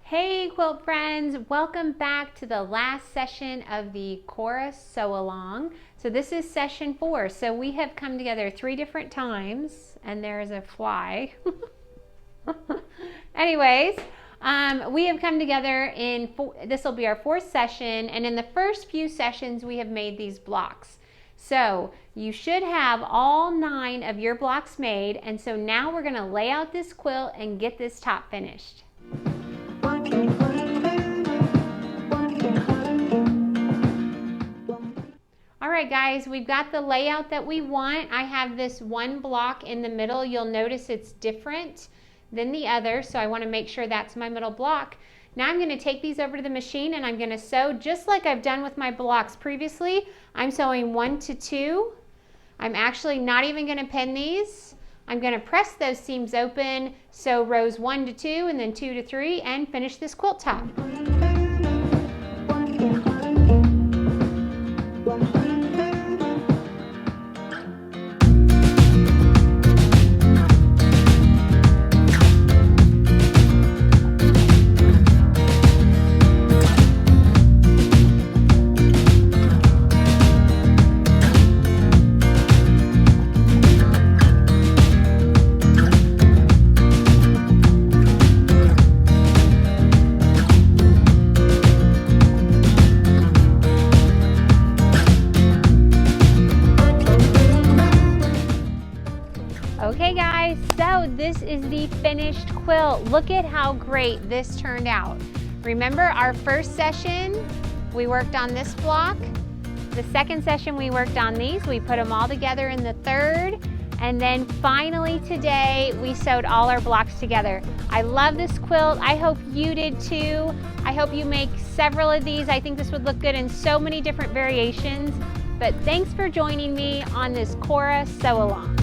Hey quilt friends, welcome back to the last session of the Kora sew along. So this is session 4. So we have come together 3 different times, and there's a fly. Anyways, we have come together in, this will be our 4th session, and in the first few sessions we have made these blocks. So you should have all 9 of your blocks made, and so now we're going to lay out this quilt and get this top finished. Alright guys, we've got the layout that we want. I have this one block in the middle. You'll notice it's different than the other, so I want to make sure that's my middle block. Now I'm going to take these over to the machine and I'm going to sew just like I've done with my blocks previously. I'm sewing 1 to 2. I'm actually not even going to pin these. I'm going to press those seams open, sew rows 1 to 2 and then 2 to 3 and finish this quilt top. Okay guys, so this is the finished quilt. Look at how great this turned out. Remember our first session, we worked on this block. The second session we worked on these. We put them all together in the third. And then finally today, we sewed all our blocks together. I love this quilt. I hope you did too. I hope you make several of these. I think this would look good in so many different variations. But thanks for joining me on this Kora sew along.